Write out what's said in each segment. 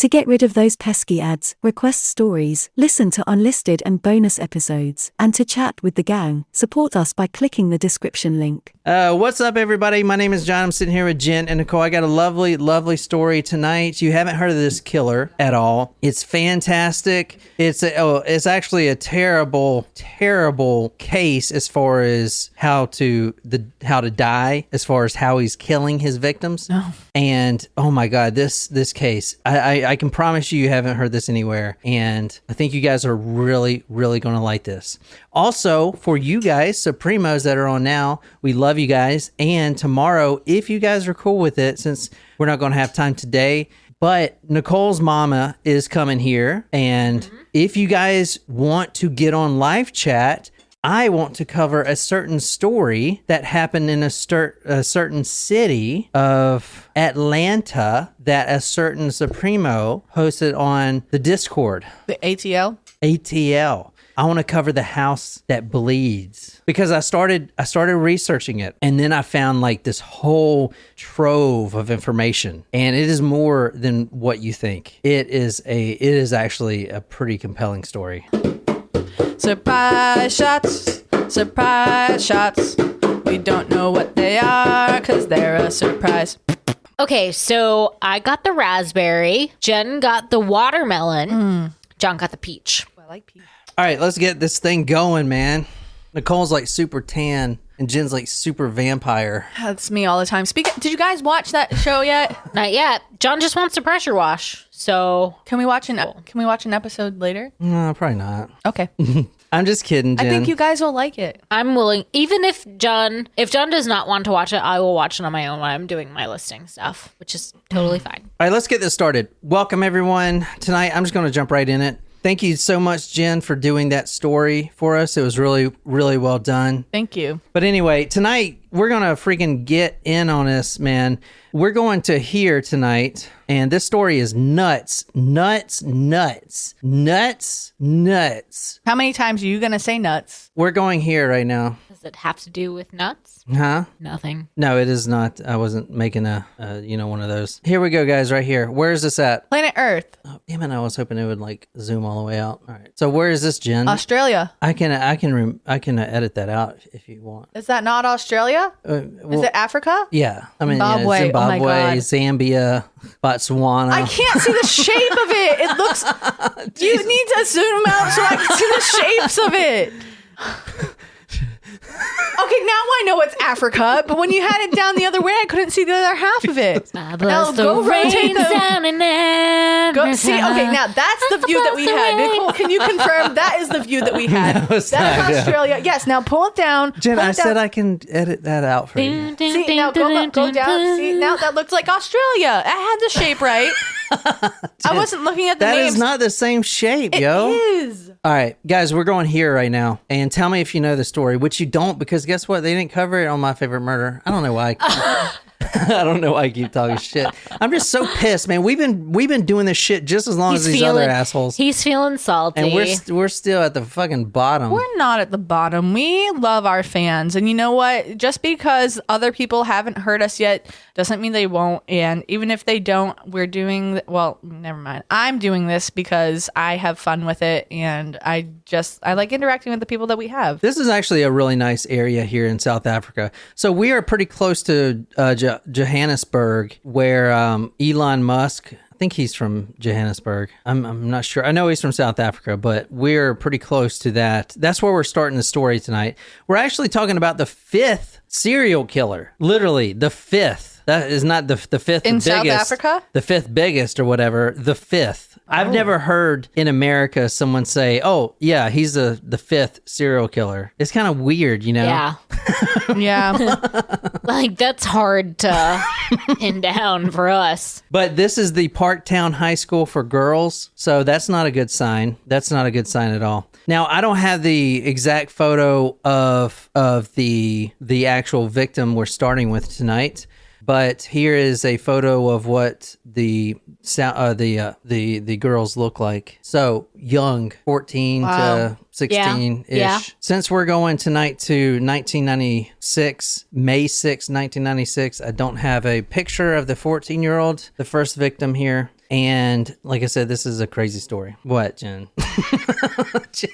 To get rid of those pesky ads, request stories, listen to unlisted and bonus episodes, and to chat with the gang, support us by clicking the description link. What's up, everybody? My name is John. I'm sitting here with Jen and Nicole. I got a lovely, lovely story tonight. You haven't heard of this killer at all. It's fantastic. It's actually a terrible, terrible case as far as how to die, as far as how he's killing his victims. Oh. And oh my God, this case, I can promise you haven't heard this anywhere. And I think you guys are really, really going to like this. Also, for you guys, Supremos that are on now, we love you guys. And tomorrow, if you guys are cool with it, since we're not going to have time today, but Nicole's mama is coming here. And if you guys want to get on live chat, I want to cover a certain story that happened in a certain city of Atlanta that a certain Supremo posted on the Discord. The ATL? ATL. I want to cover the house that bleeds because I started researching it, and then I found like this whole trove of information, and it is more than what you think. It is actually a pretty compelling story. Surprise shots, surprise shots. We don't know what they are because they're a surprise. Okay, so I got the raspberry. Jen got the watermelon. John got the peach. I like peach. All right, let's get this thing going, man. Nicole's like super tan, and Jen's like super vampire. That's me all the time. Did you guys watch that show yet? Not yet. John just wants to pressure wash. So Can we watch an episode later? No, probably not. Okay. I'm just kidding, Jen. I think you guys will like it. I'm willing. Even if John does not want to watch it, I will watch it on my own when I'm doing my listing stuff, which is totally fine. All right, let's get this started. Welcome, everyone. Tonight, I'm just going to jump right in it. Thank you so much, Jen, for doing that story for us. It was really, really well done. Thank you. But anyway, tonight, we're going to freaking get in on this, man. We're going to hear tonight, and this story is nuts, nuts, nuts, nuts, nuts. How many times are you going to say nuts? We're going here right now. Does it have to do with nuts? Huh? Nothing. No, it is not. I wasn't making one of those. Here we go, guys, right here. Where is this at? Planet Earth. Oh, damn it, I was hoping it would like zoom all the way out. All right. So where is this, Jen? Australia. I can edit that out if you want. Is that not Australia? Is it Africa? Yeah. I mean, Zimbabwe. yeah, Zimbabwe, Oh my God. Zambia, Botswana. I can't see the shape of it. It looks... You need to zoom out so I can see the shapes of it. Okay, now I know it's Africa, but when you had it down the other way, I couldn't see the other half of it. Now go rotate See, okay, now that's the view that we had. Nicole, can you confirm that is the view that we had? No, that is Australia. Yeah. Yes, now pull it down. Jen, I said I can edit that out for you. See, now go down. See, now that looks like Australia. I had the shape right. I wasn't looking at the names. That names. is not the same shape, yo. It is. All right, guys, we're going here right now. And tell me if you know the story, which you don't, because guess what? They didn't cover it on My Favorite Murder. I don't know why. I don't know why I keep talking shit. I'm just so pissed, man. We've been doing this shit just as long as these other assholes. He's feeling salty. And we're still at the fucking bottom. We're not at the bottom. We love our fans. And you know what? Just because other people haven't heard us yet doesn't mean they won't. And even if they don't, we're doing... Well, never mind. I'm doing this because I have fun with it. And I like interacting with the people that we have. This is actually a really nice area here in South Africa. So we are pretty close to Johannesburg, where Elon Musk, I think he's from Johannesburg. I'm not sure. I know he's from South Africa, but we're pretty close to that. That's where we're starting the story tonight. We're actually talking about the fifth serial killer. Literally, the fifth. That is not the fifth in biggest. South Africa? The fifth biggest or whatever. The fifth. I've never heard in America someone say, "Oh, yeah, he's the fifth serial killer." It's kind of weird, you know? Yeah. Yeah. Like, that's hard to pin down for us. But this is the Parktown High School for girls, so that's not a good sign. That's not a good sign at all. Now, I don't have the exact photo of the actual victim we're starting with tonight. But here is a photo of what the girls look like. So young, 14 to 16-ish. Yeah. Since we're going tonight to 1996, May 6, 1996, I don't have a picture of the 14-year-old, the first victim here. And like I said, this is a crazy story. What, Jen? Jen?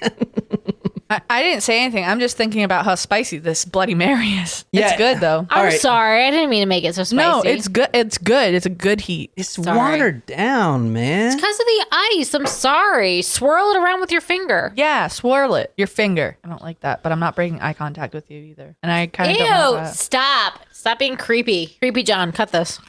I didn't say anything. I'm just thinking about how spicy this Bloody Mary is. Yeah. It's good though. I'm sorry. I didn't mean to make it so spicy. No, it's good. It's good. It's a good heat. It's watered down, man. It's because of the ice. I'm sorry. Swirl it around with your finger. Yeah, swirl it. Your finger. I don't like that, but I'm not breaking eye contact with you either. And I kind of don't like that. Stop. Stop being creepy. Creepy John, cut this.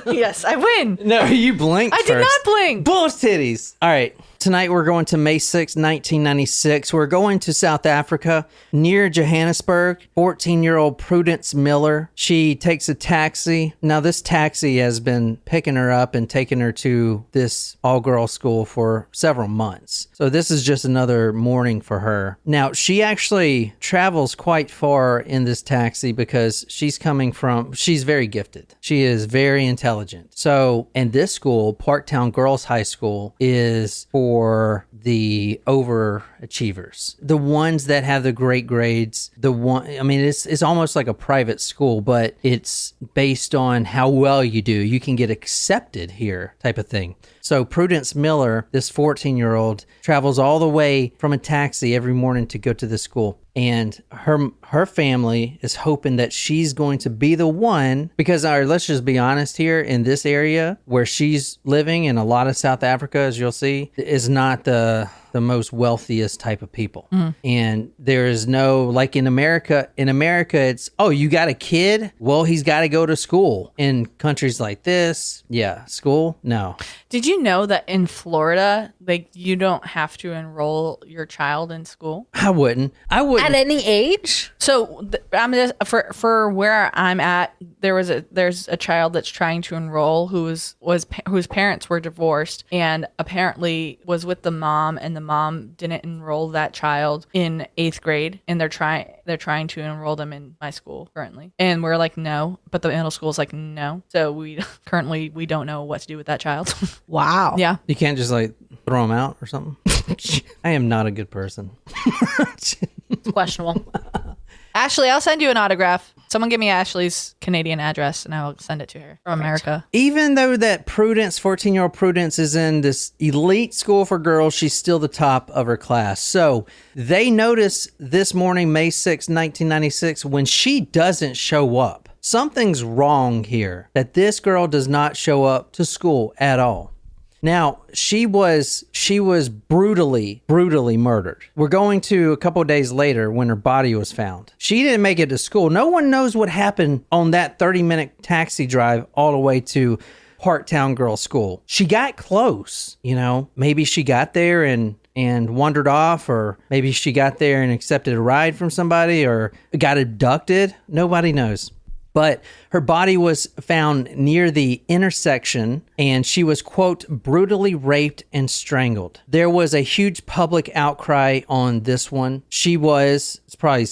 Yes, I win. No, you blinked I did not blink. Bull's titties. All right. Tonight we're going to May 6, 1996. We're going to South Africa near Johannesburg. 14-year-old Prudence Miller. She takes a taxi. Now this taxi has been picking her up and taking her to this all-girls school for several months. So this is just another morning for her. Now she actually travels quite far in this taxi because she's very gifted. She is very intelligent. So in this school, Parktown Girls High School, is for the overachievers, the ones that have the great grades. It's almost like a private school, but it's based on how well you do. You can get accepted here, type of thing. So Prudence Miller, this 14-year-old, travels all the way from a taxi every morning to go to the school. And her family is hoping that she's going to be the one, because let's just be honest here, in this area where she's living, in a lot of South Africa, as you'll see, is not the most wealthiest type of people. And there is no, like in America, it's, oh, you got a kid? Well, he's got to go to school. In countries like this, yeah, school? No. Did you know that in Florida, like, you don't have to enroll your child in school? I wouldn't. At any age? So I'm just for where I'm at. There's a child that's trying to enroll whose parents were divorced and apparently was with the mom, and the mom didn't enroll that child in 8th grade, and they're trying to enroll them in my school currently, and we're like, no, but the middle school is like, no. So we don't know what to do with that child. Wow. Yeah. You can't just like throw them out or something. I am not a good person. It's questionable. Ashley, I'll send you an autograph. Someone give me Ashley's Canadian address and I'll send it to her from America. Even though that 14-year-old Prudence is in this elite school for girls, she's still the top of her class. So they notice this morning, May 6, 1996, when she doesn't show up. Something's wrong here, that this girl does not show up to school at all. Now, she was brutally murdered. We're going to a couple of days later when her body was found. She didn't make it to school. No one knows what happened on that 30-minute taxi drive all the way to Parktown Girls School. She got close, Maybe she got there and wandered off, or maybe she got there and accepted a ride from somebody, or got abducted. Nobody knows. But her body was found near the intersection, and she was, quote, brutally raped and strangled. There was a huge public outcry on this one. It's probably,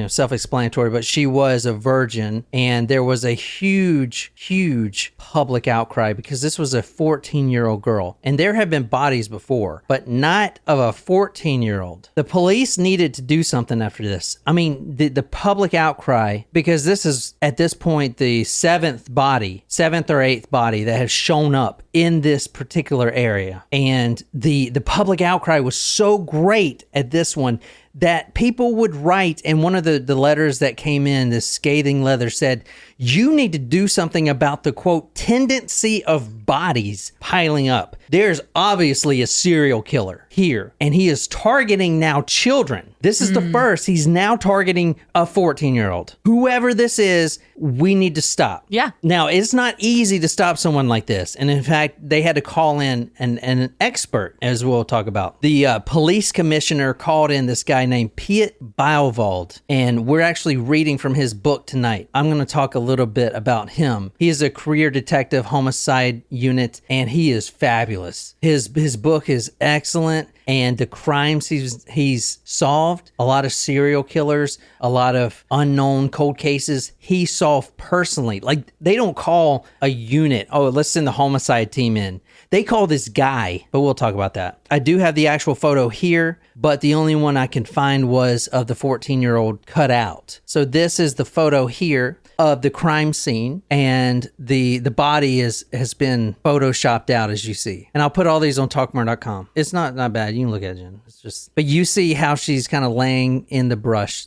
self-explanatory, but she was a virgin, and there was a huge public outcry because this was a 14-year-old girl. And there have been bodies before, but not of a 14-year-old. The police needed to do something after this. I mean, the public outcry, because this is at this point the seventh or eighth body that has shown up in this particular area. And the public outcry was so great at this one that people would write, and one of the letters that came in, this scathing letter, said, you need to do something about the, quote, tendency of bodies piling up. There's obviously a serial killer here, and he is targeting now children. This is the first. He's now targeting a 14-year-old. Whoever this is, we need to stop. Yeah. Now, it's not easy to stop someone like this. And in fact, they had to call in an expert, as we'll talk about. The police commissioner called in this guy named Pileup, and we're actually reading from his book tonight. I'm going to talk a little bit about him. He is a career detective, homicide unit, and he is fabulous. His book is excellent. And the crimes he's solved, a lot of serial killers, a lot of unknown cold cases, he solved personally. Like, they don't call a unit, oh, let's send the homicide team in. They call this guy, but we'll talk about that. I do have the actual photo here, but the only one I can find was of the 14-year-old cut out. So this is the photo here. of the crime scene, and the body has been photoshopped out, as you see. And I'll put all these on talkmore.com. It's not bad. You can look at it, Jen. It's just, but you see how she's kind of laying in the bush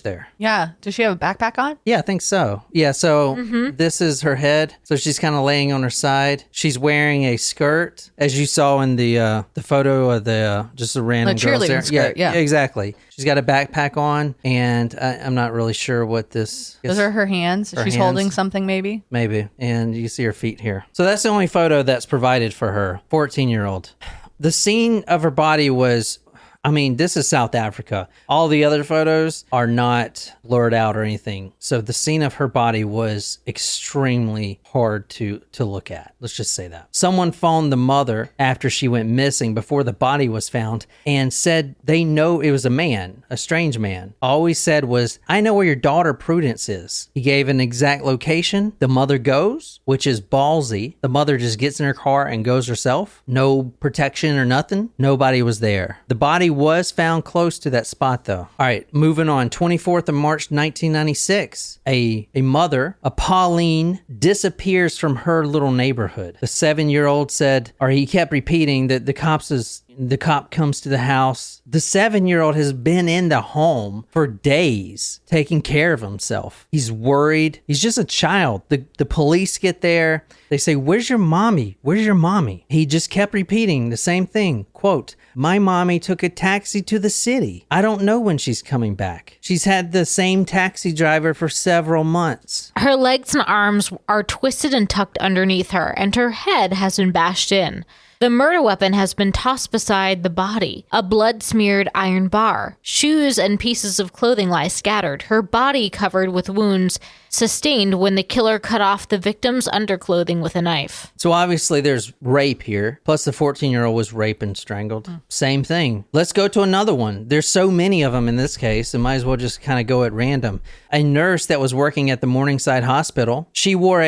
there. Yeah. Does she have a backpack on? Yeah, I think so. Yeah, so this is her head. So she's kind of laying on her side. She's wearing a skirt, as you saw in the photo of the just a random girls there. Skirt, yeah, exactly. She's got a backpack on, and I'm not really sure what this. Those are her hands. She's holding something, maybe. Maybe, and you see her feet here. So that's the only photo that's provided for her, 14-year-old. The scene of her body was, I mean, this is South Africa. All the other photos are not blurred out or anything. So the scene of her body was extremely hard to look at. Let's just say that. Someone phoned the mother after she went missing before the body was found and said they know it was a man, a strange man. All he said was, "I know where your daughter Prudence is." He gave an exact location. The mother goes, which is ballsy. The mother just gets in her car and goes herself. No protection or nothing. Nobody was there. The body was found close to that spot though. All right, moving on. 24th of March, 1996. A mother, a Pauline, disappears from her little neighborhood. The 7-year-old said, or he kept repeating that the cop comes to the house. The 7-year-old has been in the home for days, taking care of himself. He's worried. He's just a child. The police get there. They say, "Where's your mommy? Where's your mommy?" He just kept repeating the same thing. Quote, "My mommy took a taxi to the city. I don't know when she's coming back. She's had the same taxi driver for several months." Her legs and arms are twisted and tucked underneath her, and her head has been bashed in. The murder weapon has been tossed beside the body. A blood-smeared iron bar. Shoes and pieces of clothing lie scattered. Her body covered with wounds sustained when the killer cut off the victim's underclothing with a knife. So obviously there's rape here. Plus the 14-year-old was raped and strangled. Same thing. Let's go to another one. There's so many of them in this case. I might as well just kind of go at random. A nurse that was working at the Morningside Hospital. She wore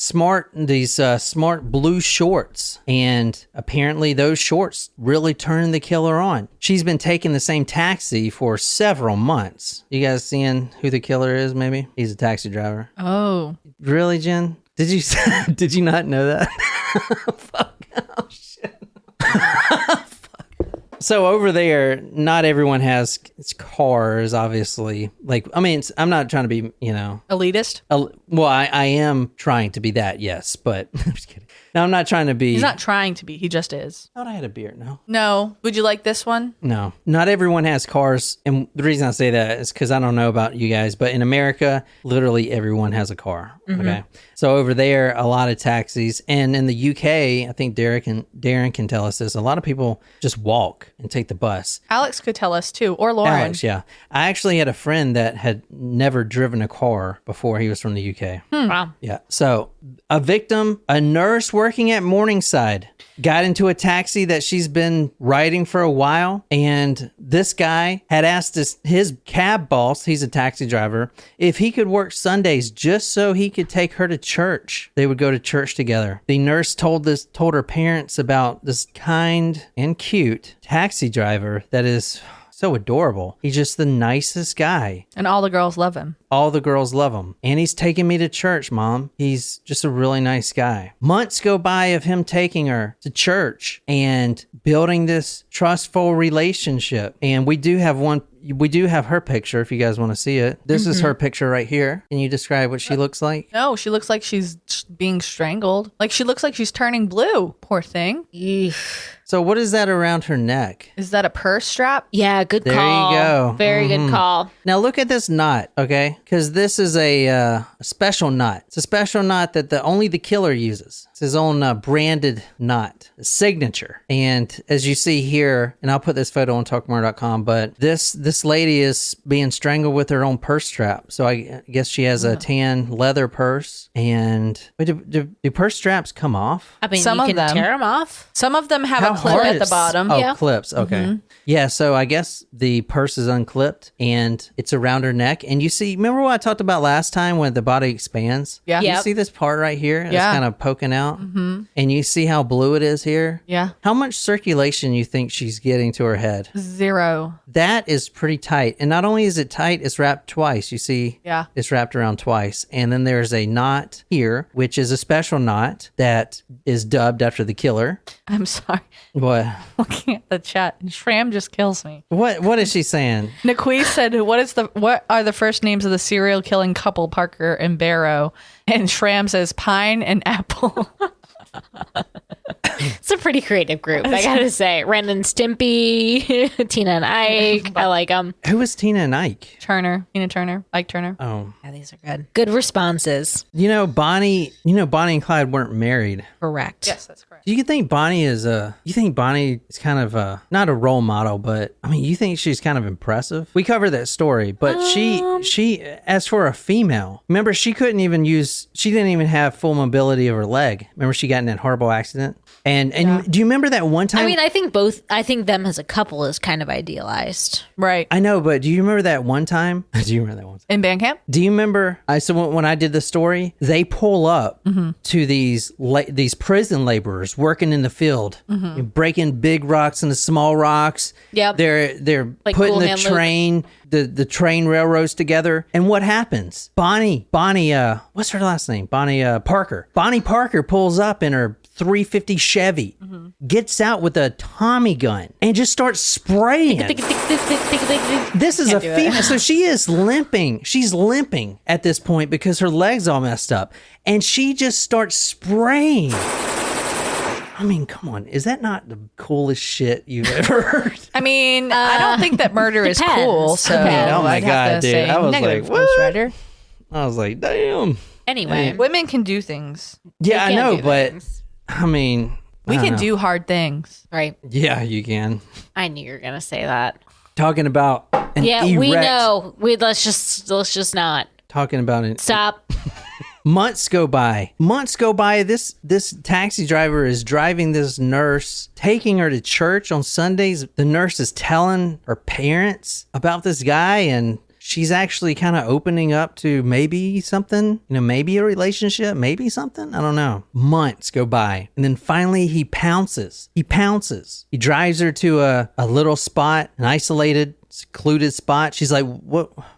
smart blue shorts, and apparently those shorts really turned the killer on. She's been taking the same taxi for several months. You guys seeing who the killer is? Maybe he's a taxi driver. Oh, really, Jen? Did you not know that? Fuck. Oh shit. So over there, not everyone has cars, obviously. Like, I mean, I'm not trying to be, elitist. Well, I am trying to be that, yes, but I'm just kidding. No, I'm not trying to be. He's not trying to be. He just is. I thought I had a beer. No. No. Would you like this one? No. Not everyone has cars. And the reason I say that is because I don't know about you guys, but in America, literally everyone has a car. Mm-hmm. Okay. So over there, a lot of taxis. And in the UK, I think Darren can tell us this. A lot of people just walk and take the bus. Alex could tell us too, or Lauren. Alex, yeah. I actually had a friend that had never driven a car before he was from the UK. Wow. Yeah. So a victim, a nurse working at Morningside, got into a taxi that she's been riding for a while. And this guy had asked his cab boss, he's a taxi driver, if he could work Sundays just so he could take her to church. They would go to church together. The nurse told her parents about this kind and cute taxi driver that is so adorable. He's just the nicest guy. And all the girls love him. All the girls love him. And he's taking me to church, Mom. He's just a really nice guy. Months go by of him taking her to church and building this trustful relationship. And we do have her picture if you guys want to see it. This is her picture right here. Can you describe what she looks like? No, she looks like she's being strangled. Like she looks like she's turning blue. Poor thing. So what is that around her neck? Is that a purse strap? Yeah, good there call. There you go. Very good call. Now look at this knot, okay? Because this is a special knot. It's a special knot that only the killer uses. It's his own branded knot, a signature. And as you see here, and I'll put this photo on talkmore.com, but this lady is being strangled with her own purse strap. So I guess she has a tan leather purse. And do purse straps come off? I mean, Some you of can them tear them off. Some of them have How a clip at the bottom. Oh, Yeah. clips. Okay. Yeah, so I guess the purse is unclipped and it's around her neck. And you see, remember what I talked about last time when the body expands? Yeah. You Yep. see this part right here? It's Yeah. kind of poking out. Mm-hmm. And you see how blue it is here? Yeah. How much circulation you think she's getting to her head? 0. That is pretty tight. And not only is it tight, it's wrapped twice. You see? Yeah. It's wrapped around twice. And then there's a knot here, which is a special knot that is dubbed after the killer. I'm sorry. What? Looking at the chat, Shram just kills me. What is she saying? Nakui said, "What are the first names of the serial killing couple, Parker and Barrow?" And Shram says, "Pine and Apple." It's a pretty creative group, I gotta say. Ren and Stimpy, Tina and Ike. I like them. Who is Tina and Ike? Tina Turner, Ike Turner. Oh, Yeah, these are good. Good responses. Bonnie and Clyde weren't married. Correct. Yes, that's correct. Do you think Bonnie is kind of not a role model, but I mean, you think she's kind of impressive? We covered that story, but she as for a female, remember she didn't even have full mobility of her leg. Remember she got in that horrible accident? And do you remember that one time? I mean, I think them as a couple is kind of idealized. Right. I know, but do you remember that one time? Do you remember that one time? In band camp? Do you remember? When I did the story, they pull up to these prison laborers working in the field, breaking big rocks into small rocks. Yep. They're Like putting Cool the Hand Luke. train, the train railroads together. And what happens? Bonnie, what's her last name? Bonnie Parker. Bonnie Parker pulls up in her 350 Chevy, gets out with a Tommy gun, and just starts spraying. This is a female. So she is limping. She's limping at this point because her leg's all messed up. And she just starts spraying. I mean, come on. Is that not the coolest shit you've ever heard? I mean, I don't think that murder is depends. cool. So Depends. Oh my I'd have God, to dude. say I was negative, like, Ghost what? Rider. I was like, damn. Anyway, Women can do things. Yeah, I can know, do but things. I mean, We I don't can know. do hard things. right. Yeah, you can. I knew you were gonna say that. Talking about an Yeah, erect, we know. Let's just not Talking about an stop. Months go by. This taxi driver is driving this nurse, taking her to church on Sundays. The nurse is telling her parents about this guy, and she's actually kind of opening up to maybe something, maybe a relationship, maybe something. I don't know. Months go by. And then finally he pounces. He drives her to a little spot, an isolated, secluded spot. She's like,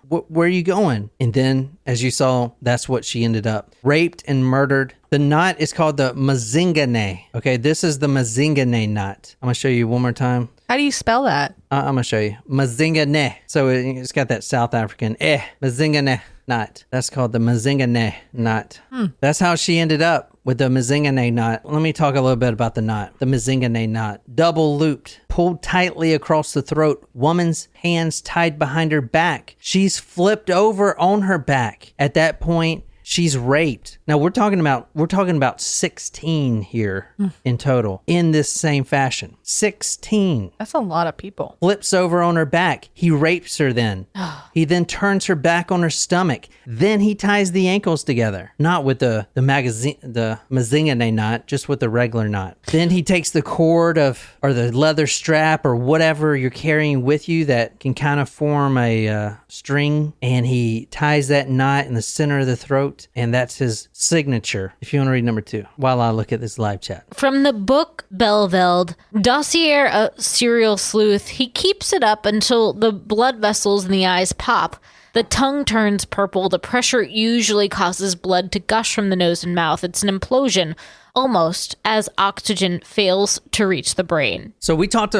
where are you going? And then, as you saw, that's what she ended up. Raped and murdered. The knot is called the Mazingane. Okay, this is the Mazingane knot. I'm going to show you one more time. How do you spell that? I'm going to show you. Mazingane. So it's got that South African Mazingane knot. That's called the Mazingane knot. That's how she ended up with the Mazingane knot. Let me talk a little bit about the knot. The Mazingane knot. Double looped, pulled tightly across the throat. Woman's hands tied behind her back. She's flipped over on her back. At that point, she's raped. Now we're talking about 16 here in total in this same fashion. 16. That's a lot of people. Flips over on her back. He rapes her then. He then turns her back on her stomach. Then he ties the ankles together. Not with the Mazingane knot, just with the regular knot. Then he takes the cord or the leather strap or whatever you're carrying with you that can kind of form a string, and he ties that knot in the center of the throat, and that's his signature. If you want to read number 2 while I look at this live chat. From the book Belveld, Dossier a serial sleuth, he keeps it up until the blood vessels in the eyes pop. The tongue turns purple. The pressure usually causes blood to gush from the nose and mouth. It's an implosion, almost, as oxygen fails to reach the brain. So we talked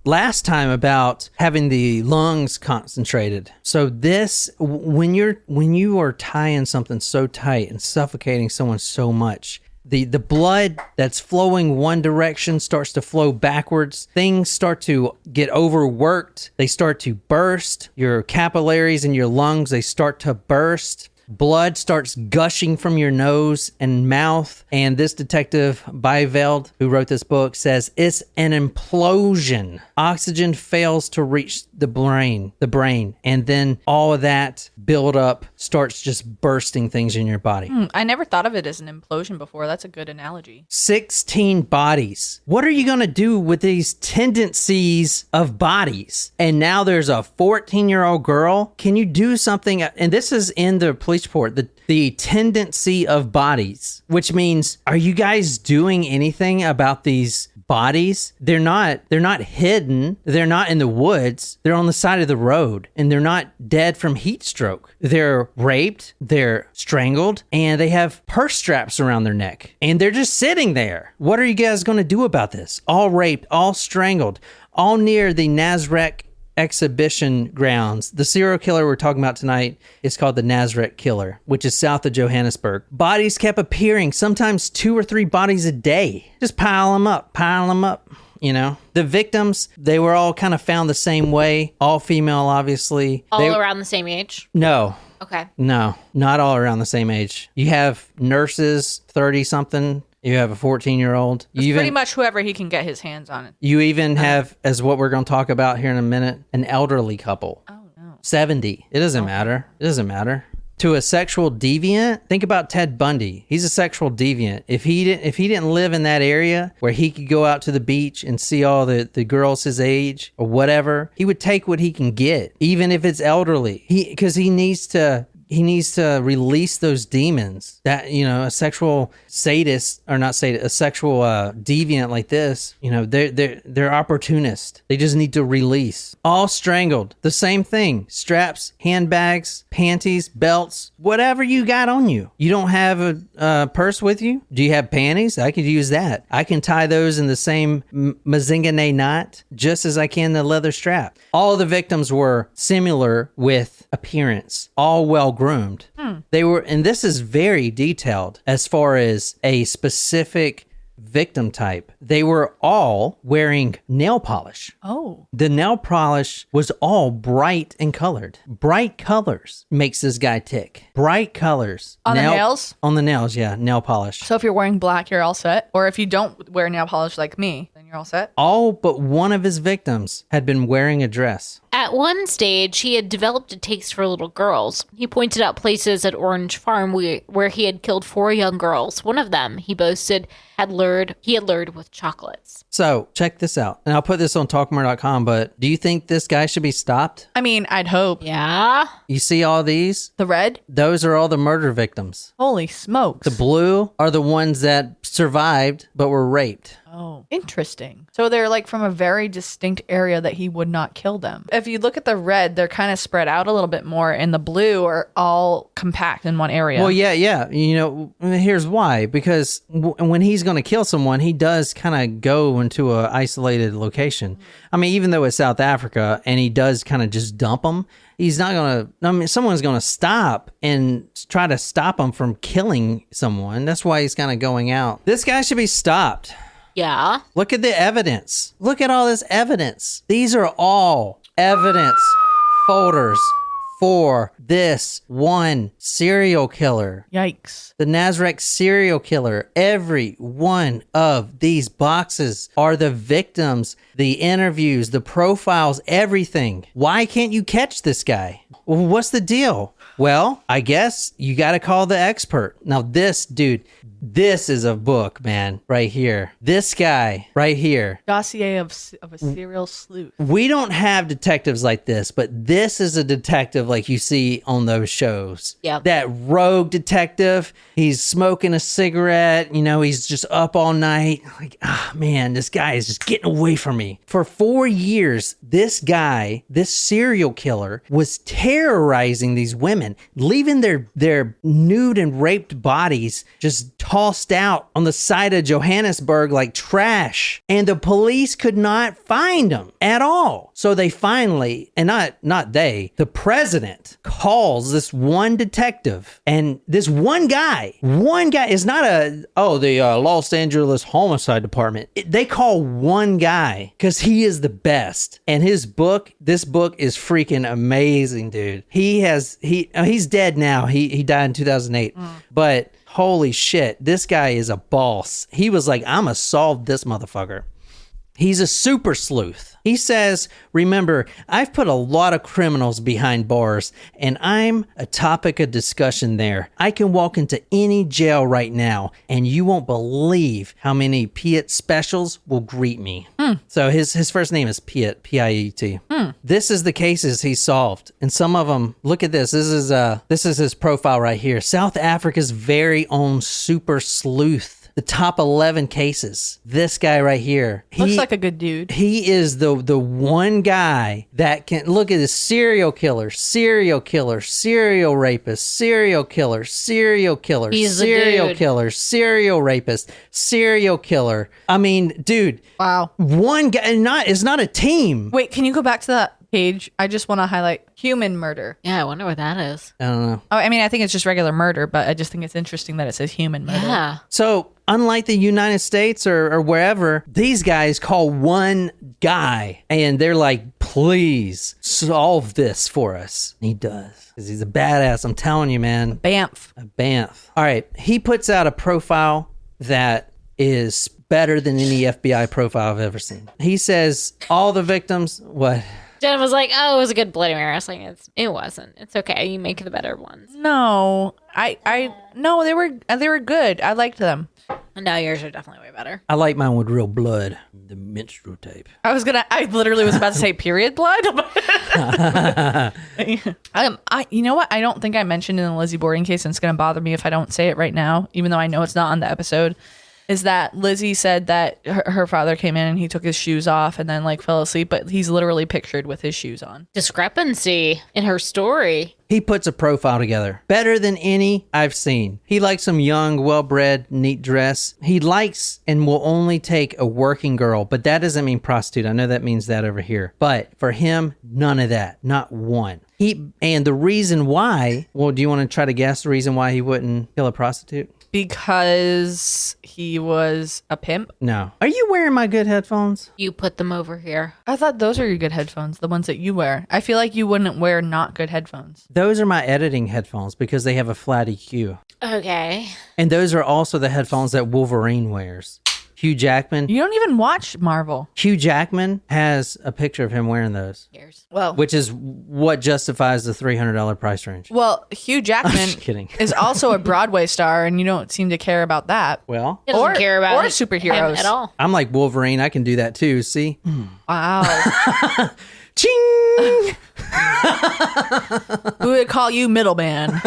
last time about having the lungs concentrated. So this, when you are tying something so tight and suffocating someone so much, the blood that's flowing one direction starts to flow backwards. Things start to get overworked. They start to burst. Your capillaries in your lungs, they start to burst. blood starts gushing from your nose and mouth. And this detective, Byveld, who wrote this book, says it's an implosion. Oxygen fails to reach the brain, and then all of that buildup starts just bursting things in your body. I never thought of it as an implosion before. That's a good analogy. 16 bodies. What are you going to do with these tendencies of bodies? And now there's a 14-year-old girl. Can you do something? And this is in the police report, the tendency of bodies, which means, are you guys doing anything about these bodies? They're not hidden. They're not in the woods. They're on the side of the road, and they're not dead from heat stroke. They're raped, they're strangled, and they have purse straps around their neck, and they're just sitting there. What are you guys going to do about this? All raped, all strangled, all near the Narsec exhibition grounds. The serial killer we're talking about tonight is called the Narsec Killer, which is south of Johannesburg. Bodies kept appearing, sometimes 2 or 3 bodies a day. Just pile them up. You know, the victims, they were all kind of found the same way. All female, obviously. All around the same age? No. Okay. No, not all around the same age. You have nurses, 30-something. You have a 14-year-old. Pretty much whoever he can get his hands on it. You even have, as what we're going to talk about here in a minute, an elderly couple. Oh, no. 70. It doesn't matter. It doesn't matter. To a sexual deviant, think about Ted Bundy. He's a sexual deviant. If he didn't live in that area where he could go out to the beach and see all the girls his age or whatever, he would take what he can get, even if it's elderly. Because he needs to release those demons. That, you know, a sexual sadist, or not sadist, a sexual deviant like this, you know, they're opportunist. They just need to release. All strangled. The same thing. Straps, handbags, panties, belts, whatever you got on you. You don't have a purse with you? Do you have panties? I could use that. I can tie those in the same Mazingane knot just as I can the leather strap. All the victims were similar with appearance. All well groomed. They were, and this is very detailed as far as a specific victim type. They were all wearing nail polish. Oh. The nail polish was all bright and colored. Bright colors makes this guy tick. Bright colors. On the nails? On the nails, yeah. Nail polish. So if you're wearing black, you're all set? Or if you don't wear nail polish like me, then you're all set? All but one of his victims had been wearing a dress. At one stage, he had developed a taste for little girls. He pointed out places at Orange Farm where he had killed 4 young girls. One of them, he boasted, he had lured with chocolates. So, check this out. And I'll put this on talkmore.com, but do you think this guy should be stopped? I mean, I'd hope. Yeah? You see all these? The red? Those are all the murder victims. Holy smokes. The blue are the ones that survived but were raped. Oh, interesting. So they're like from a very distinct area that he would not kill them. If you look at the red, they're kind of spread out a little bit more, and the blue are all compact in one area. Well, yeah. You know, here's why. Because when he's going to kill someone, he does kind of go into an isolated location. I mean, even though it's South Africa and he does kind of just dump them, he's not going to, I mean, someone's going to stop and try to stop him from killing someone. That's why he's kind of going out. This guy should be stopped. Yeah. Look at the evidence. Look at all this evidence. These are all evidence folders for this one serial killer. Yikes. The Narsec serial killer. Every one of these boxes are the victims, the interviews, the profiles, everything. Why can't you catch this guy? Well, what's the deal? Well, I guess you got to call the expert. Now, this dude, this is a book, man, right here. This guy right here. Dossier of a serial sleuth. We don't have detectives like this, but this is a detective like you see on those shows. Yep. That rogue detective, he's smoking a cigarette, you know, he's just up all night. Like, man, this guy is just getting away from me. For 4 years, this guy, this serial killer, was terrorizing these women, leaving their nude and raped bodies just tossed out on the side of Johannesburg like trash. And the police could not find them at all. So they finally, and not they, the president calls this one detective, and this one guy is not the Los Angeles Homicide Department. They call one guy because he is the best. And this book is freaking amazing, dude. dude. He's dead now. He died in 2008. But holy shit, this guy is a boss. He was like, I'm gonna solve this motherfucker. He's a super sleuth. He says, remember, I've put a lot of criminals behind bars, and I'm a topic of discussion there. I can walk into any jail right now, and you won't believe how many Piet specials will greet me. So his first name is Piet, P-I-E-T. This is the cases he solved. And some of them, look at this. This is his profile right here. South Africa's very own super sleuth. The top 11 cases. This guy right here. Looks like a good dude. He is the one guy that can look at this serial killer, serial rapist, serial killer, serial rapist, serial killer. I mean, dude. Wow. One guy, it's not a team. Wait, can you go back to that page? I just want to highlight human murder. Yeah, I wonder what that is. I don't know. Oh, I mean, I think it's just regular murder, but I just think it's interesting that it says human murder. Yeah. So, unlike the United States or wherever, these guys call one guy and they're like, please solve this for us. And he does. Because he's a badass. I'm telling you, man. Banff. A Banff. All right. He puts out a profile that is better than any FBI profile I've ever seen. He says all the victims, what? Jen was like, "Oh, it was a good Bloody Mary." I was like, "It wasn't. It's okay. You make the better ones." No, no, they were good. I liked them. No, yours are definitely way better. I like mine with real blood. The menstrual tape. I literally was about to say period blood. You know what? I don't think I mentioned in the Lizzie Borden case, and it's going to bother me if I don't say it right now, even though I know it's not on the episode. Is that Lizzie said that her father came in and he took his shoes off and then like fell asleep, but he's literally pictured with his shoes on. Discrepancy in her story. He puts a profile together. Better than any I've seen. He likes some young, well-bred, neat dress. He likes and will only take a working girl, but that doesn't mean prostitute. I know that means that over here. But for him, none of that. Not one. And the reason why, well, do you want to try to guess the reason why he wouldn't kill a prostitute? Because he was a pimp? No. Are you wearing my good headphones? You put them over here. I thought those are your good headphones, the ones that you wear. I feel like you wouldn't wear not good headphones. Those are my editing headphones because they have a flat EQ. Okay. And those are also the headphones that Wolverine wears. Hugh Jackman. You don't even watch Marvel. Hugh Jackman has a picture of him wearing those. Well, which is what justifies the $300 price range. Well, Hugh Jackman is also a Broadway star, and you don't seem to care about that. Well, he doesn't care about superheroes at all. I'm like Wolverine. I can do that too. See? Wow. Ching! Who would call you middleman?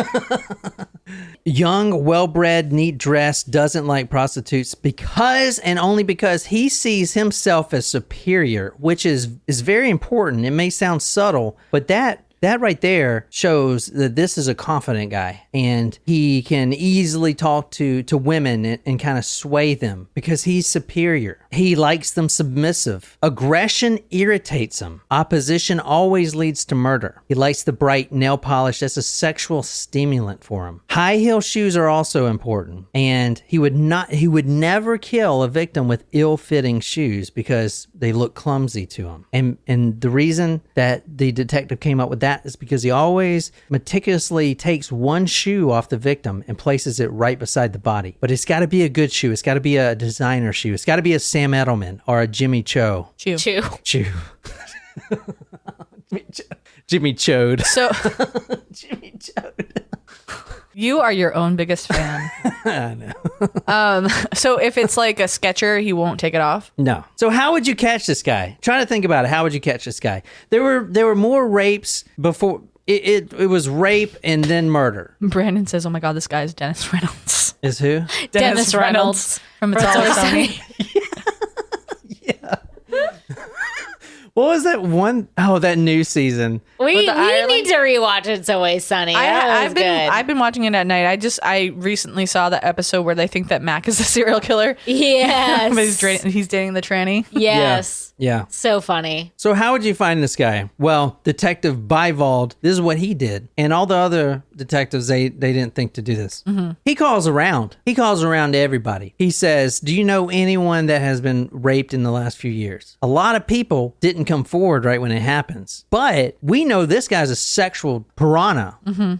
Young, well-bred, neat dress, doesn't like prostitutes because and only because he sees himself as superior, which is very important. It may sound subtle, but that right there shows that this is a confident guy and he can easily talk to women and kind of sway them because he's superior. He likes them submissive. Aggression irritates him. Opposition always leads to murder. He likes the bright nail polish. That's a sexual stimulant for him. High heel shoes are also important. And he would never kill a victim with ill-fitting shoes because they look clumsy to him. And the reason that the detective came up with that is because he always meticulously takes one shoe off the victim and places it right beside the body. But it's got to be a good shoe. It's got to be a designer shoe. It's got to be a Sam Edelman or a Jimmy Cho. Chew. Jimmy Chode. So Jimmy Chode. You are your own biggest fan. I know. So if it's like a Sketcher, he won't take it off? No. So how would you catch this guy? Try to think about it. How would you catch this guy? There were more rapes before. It was rape and then murder. Brandon says, "Oh my God, this guy is Dennis Reynolds." Is who? Dennis Reynolds from It's Always Sunny. Yeah. What was that one? Oh, that new season. We need to rewatch It's Always Sunny. I've been watching it at night. I recently saw the episode where they think that Mac is the serial killer. Yes. But he's dating the tranny. Yes. Yeah. So funny. So how would you find this guy? Well, Detective Bivald, this is what he did. And all the other detectives, they didn't think to do this. He calls around. He calls around to everybody. He says, do you know anyone that has been raped in the last few years? A lot of people didn't come forward right when it happens. But we know this guy's a sexual piranha.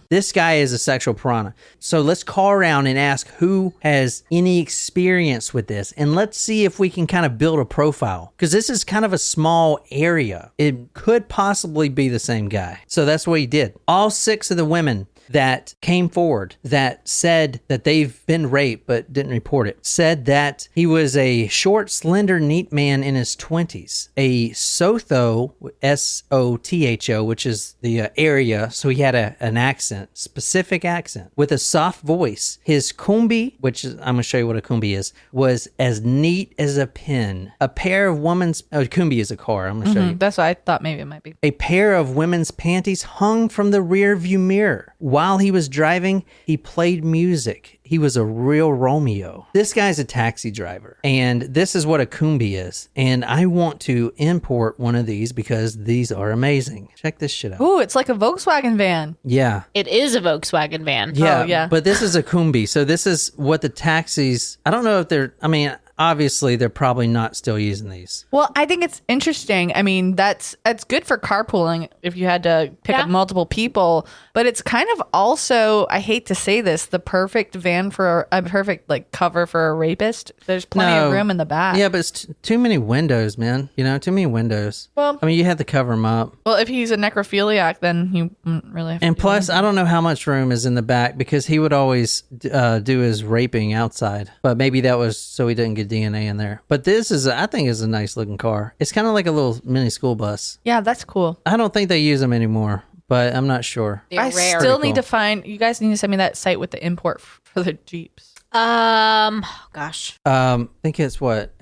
This guy is a sexual piranha. So let's call around and ask who has any experience with this. And let's see if we can kind of build a profile. Because this is kind of a small area. It could possibly be the same guy. So that's what he did. All 6 of the women that came forward that said that they've been raped but didn't report it said that he was a short, slender, neat man in his 20s, a Soweto, Sotho, which is the area, so he had an accent, specific accent, with a soft voice. His kumbi, which is, I'm going to show you what a kumbi is, was as neat as a pin. A pair of women's, kumbi is a car, I'm going to show you. That's what I thought maybe it might be. A pair of women's panties hung from the rear view mirror. While he was driving, he played music. He was a real Romeo. This guy's a taxi driver, and this is what a kumbi is. And I want to import one of these because these are amazing. Check this shit out. Ooh, it's like a Volkswagen van. Yeah. It is a Volkswagen van. Yeah, Oh, yeah. But this is a kumbi. So this is what the taxis, I don't know if they're, I mean, obviously they're probably not still using these. Well, I think it's interesting. I mean, that's good for carpooling if you had to pick up multiple people, but it's kind of also, I hate to say this, the perfect van for a perfect like cover for a rapist. There's plenty of room in the back. Yeah, but it's too many windows, man. You know, too many windows. Well, I mean, you have to cover them up. Well, if he's a necrophiliac, then you wouldn't really have to And do plus, anything. I don't know how much room is in the back because he would always do his raping outside. But maybe that was so he didn't get DNA in there. But this is, I think, is a nice looking car. It's kind of like a little mini school bus. Yeah, that's cool. I don't think they use them anymore, but I'm not sure. They're I rare. still Pretty need cool. to find, you guys need to send me that site with the import for the Jeeps. Gosh. I think it's what?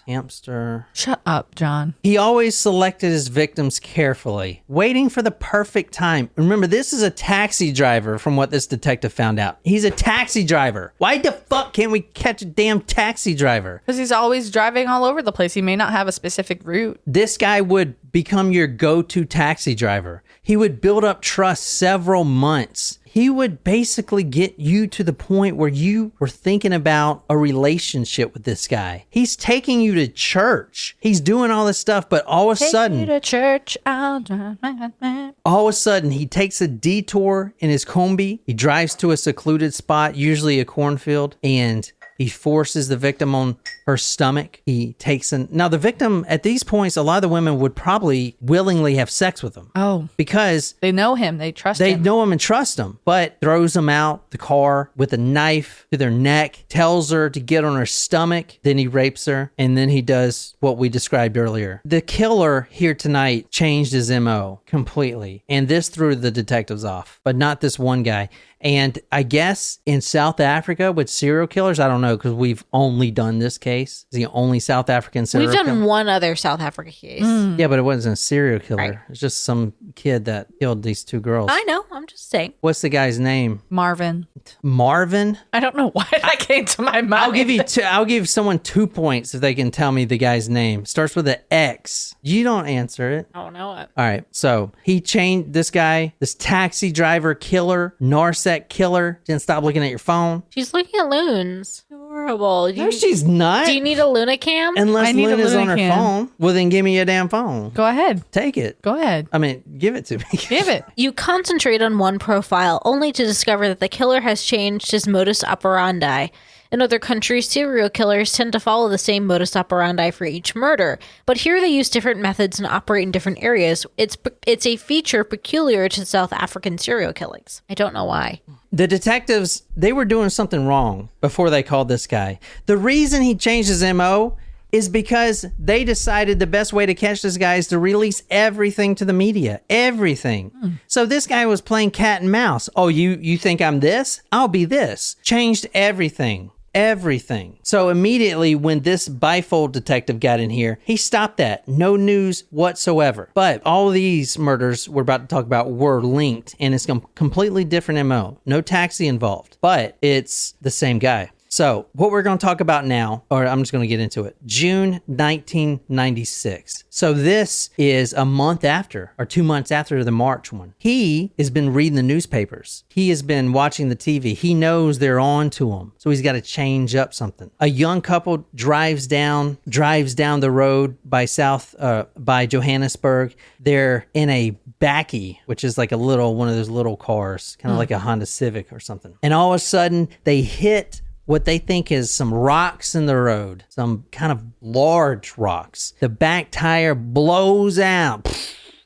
Hamster. Shut up, John. He always selected his victims carefully, waiting for the perfect time. Remember, this is a taxi driver from what this detective found out. He's a taxi driver. Why the fuck can't we catch a damn taxi driver? Because he's always driving all over the place. He may not have a specific route. This guy would become your go-to taxi driver. He would build up trust several months. He would basically get you to the point where you were thinking about a relationship with this guy. He's taking you to church. He's doing all this stuff, but all of a sudden, Take you to church, I'll drive my all of a sudden, he takes a detour in his combi. He drives to a secluded spot, usually a cornfield, and he forces the victim on her stomach. He takes now the victim at these points, a lot of the women would probably willingly have sex with him. Oh. Because They know him. They trust they him. know him and trust him, but throws him out the car with a knife to their neck, tells her to get on her stomach. Then he rapes her. And then he does what we described earlier. The killer here tonight changed his MO completely. And this threw the detectives off, but not this one guy. And I guess in South Africa with serial killers, I don't know, because we've only done this case. It's the only South African serial We've killer. done one other South Africa case. Yeah, but it wasn't a serial killer. Right. It's just some kid that killed these 2 girls. I know. I'm just saying. What's the guy's name? Marvin. Marvin? I don't know why that came to my mind. I'll give you I'll give someone 2 points if they can tell me the guy's name. Starts with an X. You don't answer it. I don't know it. All right. So he changed this guy, this taxi driver killer, Narsec killer. Didn't stop looking at your phone. She's looking at loons. Horrible. No, she's not. Do you need a Luna cam? Unless I need a Luna's on her Luna cam. phone. Well, then give me your damn phone. Go ahead. Take it. Go ahead. I mean, give it to me. Give it. You concentrate on one profile only to discover that the killer has changed his modus operandi. In other countries, serial killers tend to follow the same modus operandi for each murder, but here they use different methods and operate in different areas. It's a feature peculiar to South African serial killings. I don't know why. The detectives, they were doing something wrong before they called this guy. The reason he changed his MO is because they decided the best way to catch this guy is to release everything to the media. Everything. So this guy was playing cat and mouse. Oh, you think I'm this? I'll be this. Changed everything. Everything. So immediately when this bifold detective got in here, he stopped that. No news whatsoever. But all of these murders we're about to talk about were linked, and it's a completely different MO. No taxi involved, but it's the same guy. So what we're going to talk about now, or I'm just going to get into it. June 1996. So this is a month after, or 2 months after the March one. He has been reading the newspapers. He has been watching the TV. He knows they're on to him. So he's got to change up something. A young couple drives down the road by Johannesburg. They're in a Bakkie, which is like one of those little cars, kind of like a Honda Civic or something. And all of a sudden they hit what they think is some rocks in the road, some kind of large rocks. The back tire blows out.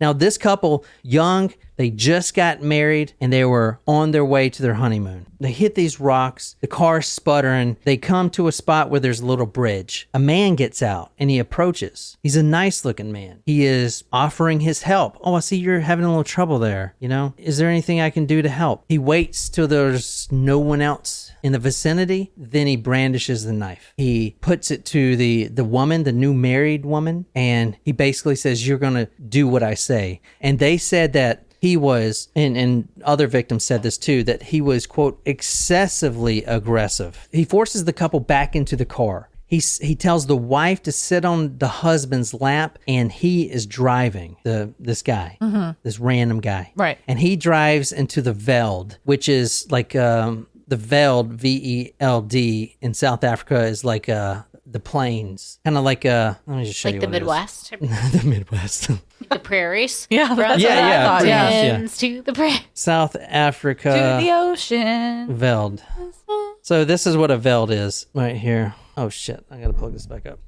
Now, this couple, young, they just got married and they were on their way to their honeymoon. They hit these rocks, the car's sputtering. They come to a spot where there's a little bridge. A man gets out and he approaches. He's a nice looking man. He is offering his help. Oh, I see you're having a little trouble there. Is there anything I can do to help? He waits till there's no one else in the vicinity. Then he brandishes the knife. He puts it to the woman, the new married woman, and he basically says, you're going to do what I say. And they said that he was, and other victims said this too, that he was, quote, excessively aggressive. He forces the couple back into the car. He tells the wife to sit on the husband's lap, and he is driving this guy, this random guy. Right. And he drives into the veld, which is like the veld, VELD, in South Africa is like the plains. Kind of like let me just show you Like the what it Midwest? is. The Midwest. The prairies? Yeah, that's Yeah, what I yeah, thought. pretty Yeah. much. Ends to the prairies. South Africa. To the ocean. Veld. So this is what a veld is right here. Oh shit, I gotta plug this back up.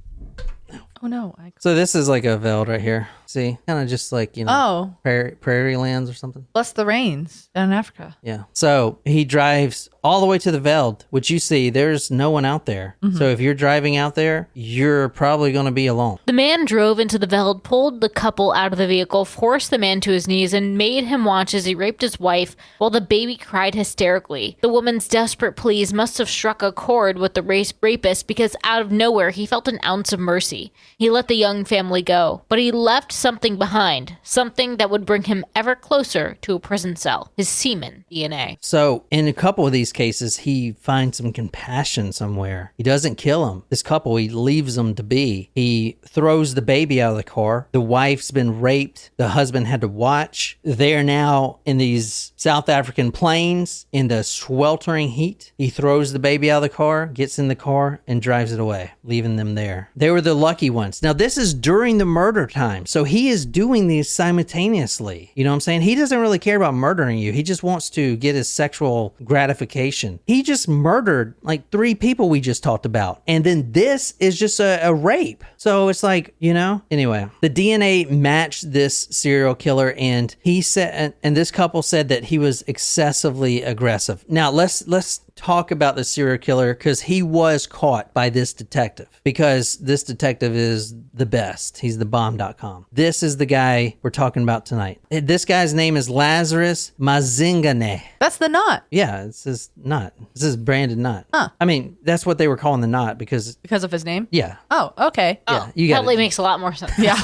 Oh no. So this is like a veld right here. See? Kind of just like, prairie lands or something. Plus the rains down in Africa. Yeah. So he drives all the way to the veld, which you see there's no one out there. So if you're driving out there, you're probably going to be alone. The man drove into the veld, pulled the couple out of the vehicle, forced the man to his knees, and made him watch as he raped his wife while the baby cried hysterically. The woman's desperate pleas must have struck a chord with the rapist because out of nowhere he felt an ounce of mercy. He let the young family go, but he left something behind, something that would bring him ever closer to a prison cell, his semen DNA. So in a couple of these cases, he finds some compassion somewhere. He doesn't kill him. This couple, he leaves them to be. He throws the baby out of the car. The wife's been raped. The husband had to watch. They're now in these South African plains in the sweltering heat. He throws the baby out of the car, gets in the car, and drives it away, leaving them there. They were the lucky ones. Now, this is during the murder time. So he is doing these simultaneously. You know what I'm saying? He doesn't really care about murdering you. He just wants to get his sexual gratification. He just murdered like 3 people we just talked about. And then this is just a rape. So it's like, anyway, the DNA matched this serial killer, and he said, and this couple said that he was excessively aggressive. Now let's talk about the serial killer, because he was caught by this detective, because this detective is the best. He's the bomb.com. This is the guy we're talking about tonight. This guy's name is Lazarus Mazingane. That's the knot. Yeah, it's his knot. This is branded knot. Huh. I mean, that's what they were calling the knot because Because of his name? yeah. Oh, okay. Yeah, you got Probably it. makes a lot more sense. Yeah.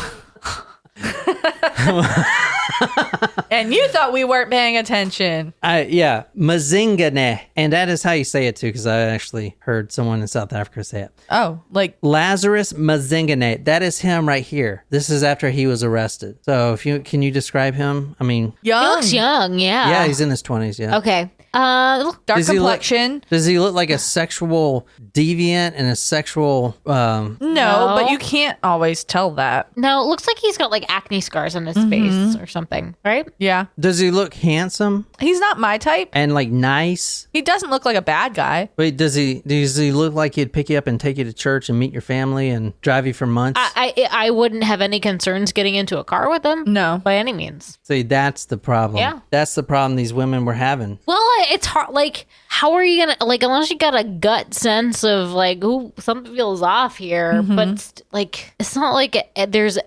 And you thought we weren't paying attention. Yeah, Mazingane. And that is how you say it too, because I actually heard someone in South Africa say it. Oh, like Lazarus Mazingane. That is him right here. This is after he was arrested. So can you describe him? I mean, young. He looks young, yeah. yeah, he's in his 20s, yeah. Okay. Dark Does he look- complexion. Does he look like a sexual deviant and a sexual No, but you can't always tell that. No, it looks like he's got like acne scars on his face or something, right? Yeah. does he look handsome He's not my type. and like nice? He doesn't look like a bad guy. Wait, does he look like he'd pick you up and take you to church and meet your family and drive you for months? I wouldn't have any concerns getting into a car with him. No. By any means. See, that's the problem. Yeah. That's the problem these women were having. Well, it's hard. Like, how are you gonna unless you got a gut sense of like, ooh, something feels off here? But it's not like there's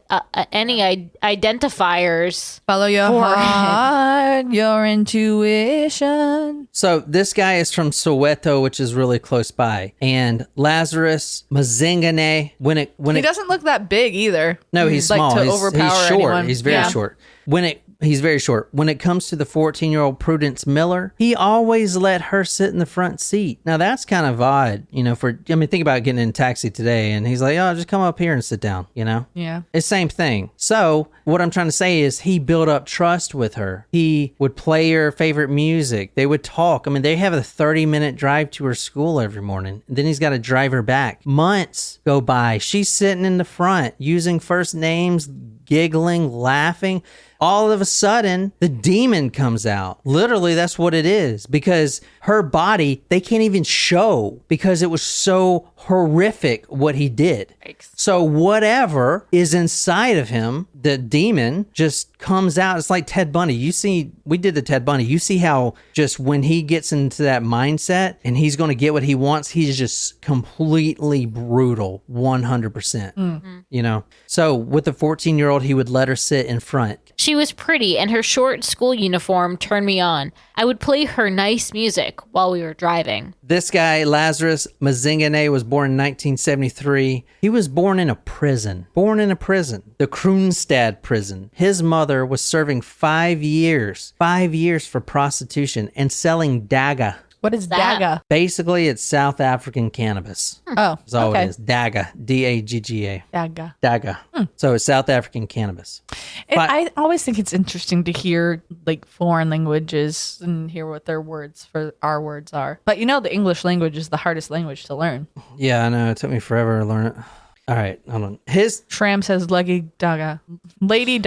any identifiers. Follow your For- heart, your intuition. So this guy is from Soweto, which is really close by. And Lazarus Mazingane, He doesn't look that big either. no, he's like small. to he's overpower short. anyone. He's very Yeah. short. When it he's very short. When it comes to the 14-year-old Prudence Miller, he always let her sit in the front seat. Now, that's kind of odd, think about getting in a taxi today, and he's like, oh, just come up here and sit down, Yeah. It's same thing. So what I'm trying to say is he built up trust with her. He would play her favorite music. They would talk. I mean, they have a 30-minute drive to her school every morning. And then he's got to drive her back. Months go by. She's sitting in the front using first names, giggling, laughing. All of a sudden, the demon comes out. Literally, that's what it is. Because her body, they can't even show because it was so horrific what he did. Yikes. So whatever is inside of him, the demon just comes out. It's like Ted Bundy. We did the Ted Bundy. You see how just when he gets into that mindset and he's going to get what he wants, he's just completely brutal, 100%. So with the 14-year-old, he would let her sit in front. She was pretty, and her short school uniform turned me on. I would play her nice music while we were driving. This guy, Lazarus Mazingane, was born in 1973. He was born in a prison. The Kroonstad prison. His mother was serving 5 years for prostitution and selling daga. What is that? daga? Basically, it's South African cannabis. Oh, That's all okay. it is. Daga. D-A-G-G-A. Daga. Daga. So it's South African cannabis. I always think it's interesting to hear like foreign languages and hear what their words for our words are. But the English language is the hardest language to learn. Yeah, I know. It took me forever to learn it. All right, hold on. Shram says Lady Daga. Lady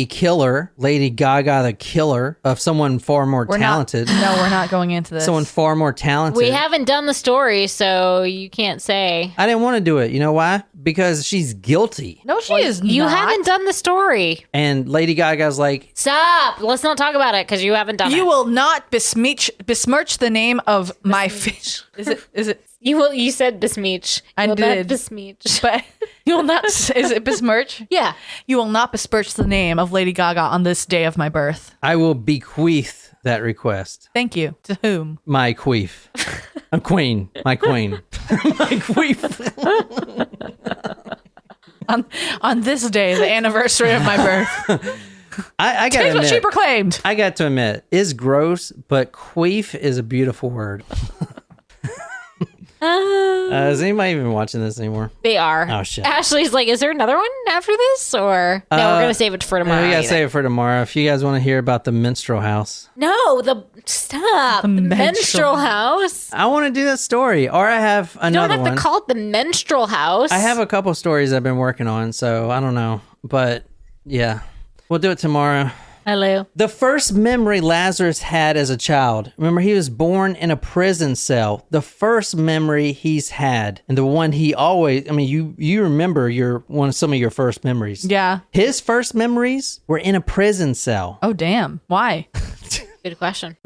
Killer. Lady Gaga, the killer of someone far more talented. We're not going into this. Someone far more talented. We haven't done the story, so you can't say. I didn't want to do it. You know why? Because she's guilty. No, she is not. You haven't done the story. And Lady Gaga's like, Stop. Let's not talk about it because you haven't done it. You will not besmirch the name of my fish. Is it? You said besmirch. I did. Besmirch. But you will not. Is it besmirch? Yeah. You will not besmirch the name of Lady Gaga on this day of my birth. I will bequeath that request. Thank you. To whom? My queef. I'm queen. My queen. My queef. On this day, the anniversary of my birth. I gotta Take what she admit, proclaimed. I got to admit, it's gross, but queef is a beautiful word. Is anybody even watching this anymore? They are. Oh, shit. Ashley's like, is there another one after this? Or no, we're going to save it for tomorrow. We got to save it for tomorrow. If you guys want to hear about the minstrel house. No, stop. The menstrual house. I want to do that story, or I have another You don't have one. to call it the menstrual house. I have a couple stories I've been working on, so I don't know. But yeah, we'll do it tomorrow. Hello. The first memory Lazarus had as a child. Remember, he was born in a prison cell. The first memory he's had, and the one he always, you remember some of your first memories. Yeah. His first memories were in a prison cell. Oh, damn. Why? Good question.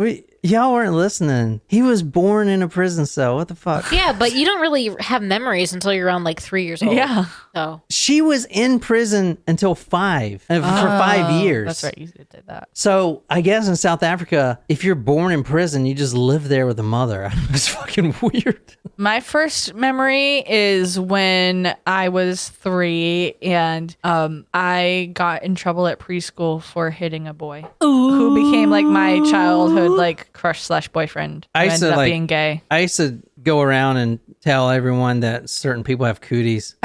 Y'all weren't listening. He was born in a prison cell. What the fuck? Yeah, but you don't really have memories until you're around like 3 years old. Yeah. So She was in prison until 5, for 5 years. That's right. You did that. So I guess in South Africa, if you're born in prison, you just live there with a mother. It's fucking weird. My first memory is when I was 3 and I got in trouble at preschool for hitting a boy who became like my childhood like crush / boyfriend. I Who used ended to up like being gay. I used to go around and tell everyone that certain people have cooties.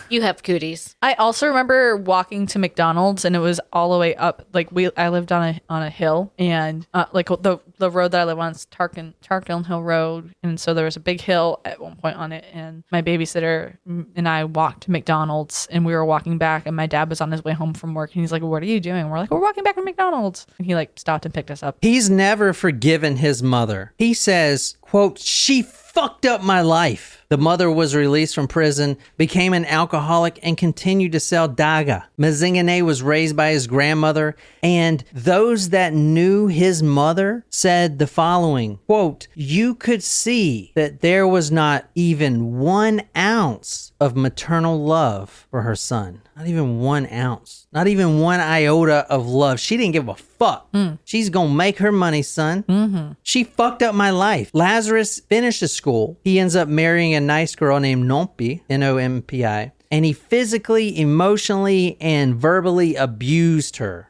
you have cooties. I also remember walking to McDonald's and it was all the way up. Like I lived on a hill and like the road that I live on is Tarkiln Hill Road, and so there was a big hill at one point on it. And my babysitter and I walked to McDonald's, and we were walking back, and my dad was on his way home from work, and he's like, "What are you doing?" We're like, "We're walking back to McDonald's," and he like stopped and picked us up. He's never forgiven his mother. He says, quote, "She fucked up my life." The mother was released from prison, became an alcoholic, and continued to sell daga. Mazingane was raised by his grandmother, and those that knew his mother said the following, quote, "You could see that there was not even 1 ounce of maternal love for her son. Not even 1 ounce. Not even 1 iota of love. She didn't give a fuck. She's gonna make her money, son. Mm-hmm. She fucked up my life." Lazarus finishes school. He ends up marrying a nice girl named Nompi, Nompi. and he physically, emotionally, and verbally abused her.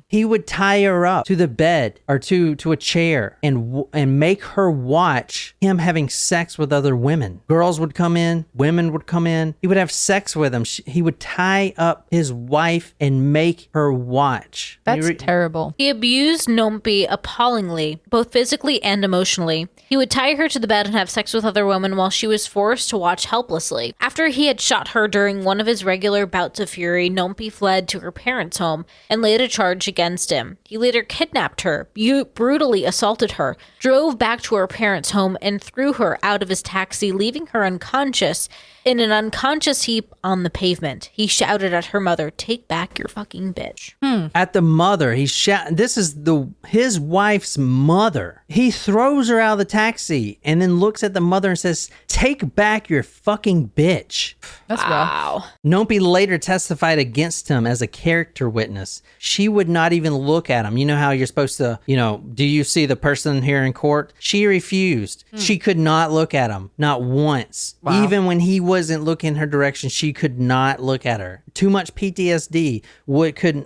He would tie her up to the bed or to a chair and make her watch him having sex with other women. Girls would come in, women would come in. He would have sex with them. He would tie up his wife and make her watch. That's terrible. He abused Nompi appallingly, both physically and emotionally. He would tie her to the bed and have sex with other women while she was forced to watch helplessly. After he had shot her during one of his regular bouts of fury, Nompi fled to her parents' home and laid a charge against him. He later kidnapped her, brutally assaulted her, drove back to her parents' home, and threw her out of his taxi, leaving her unconscious in an unconscious heap on the pavement. He shouted at her mother, "Take back your fucking bitch." At the mother, this is his wife's mother. He throws her out of the taxi and then looks at the mother and says, "Take back your fucking bitch." That's rough. Wow. Nompi later testified against him as a character witness. She would not even look at him. You know how you're supposed to, do you see the person here in court? She refused. She could not look at him, not once. Wow. Even when he wasn't looking her direction, she could not look at her. Too much PTSD.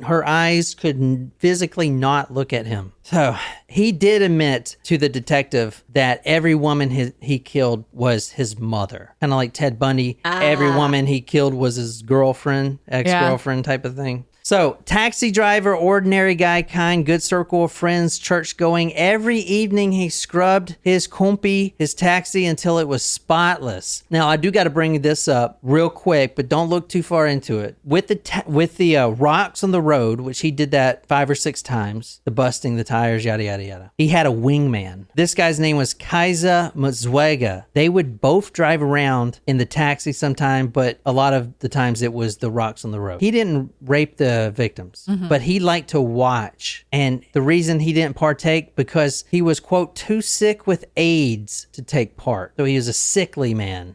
Her eyes could physically not look at him. So he did admit to the detective that every woman he killed was his mother. Kind of like Ted Bundy. Every woman he killed was his girlfriend, ex-girlfriend type of thing. So, taxi driver, ordinary guy, kind, good circle of friends, church going. Every evening he scrubbed his compi, his taxi, until it was spotless. Now, I do got to bring this up real quick, but don't look too far into it. With the rocks on the road, which he did that 5 or 6 times, the busting the tires, yada, yada, yada. He had a wingman. This guy's name was Kaiser Mazwega. They would both drive around in the taxi sometime, but a lot of the times it was the rocks on the road. He didn't rape the victims, but he liked to watch. And the reason he didn't partake, because he was, quote, too sick with AIDS to take part. So he was a sickly man.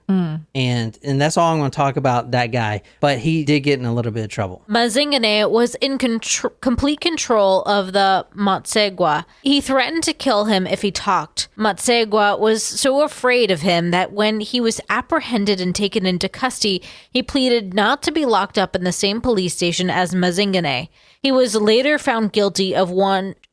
And that's all I'm going to talk about that guy. But he did get in a little bit of trouble. Mazingane was in complete control of the Matsegwa. He threatened to kill him if he talked. Matsegwa was so afraid of him that when he was apprehended and taken into custody, he pleaded not to be locked up in the same police station as Mazingane. He was later found guilty of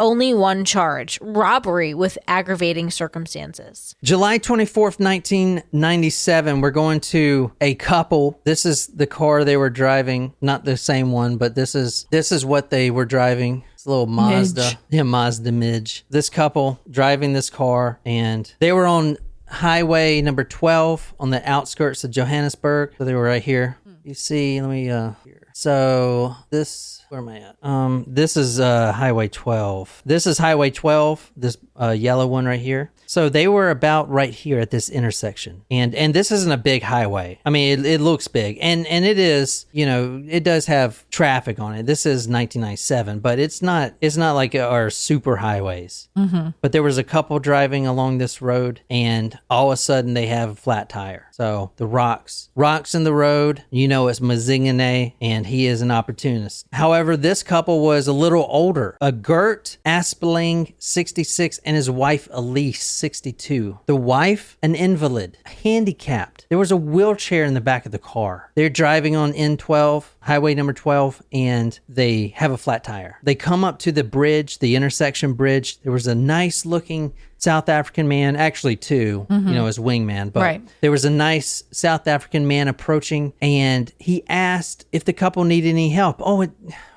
only one charge, robbery with aggravating circumstances. July 24th, 1997, we're going to a couple. This is the car they were driving. Not the same one, but this is what they were driving. It's a little Mazda. Midge. Yeah, Mazda Midge. This couple driving this car, and they were on highway number 12 on the outskirts of Johannesburg. So they were right here. You see, let me, here. So this, where am I at? This is Highway 12. This is Highway 12, this yellow one right here. So they were about right here at this intersection. And this isn't a big highway. I mean, it looks big. And it is, it does have traffic on it. This is 1997, but it's not like our super highways. But there was a couple driving along this road, and all of a sudden they have a flat tire. So the rocks in the road, it's Mazingane, and he is an opportunist. However, this couple was a little older. A Gert Aspeling, 66, and his wife Elise, 62. The wife, an invalid, handicapped. There was a wheelchair in the back of the car. They're driving on N12, highway number 12, and they have a flat tire. They come up to the bridge, the intersection bridge. There was a nice looking South African man, actually two, his wingman, but there was a nice South African man approaching, and he asked if the couple needed any help.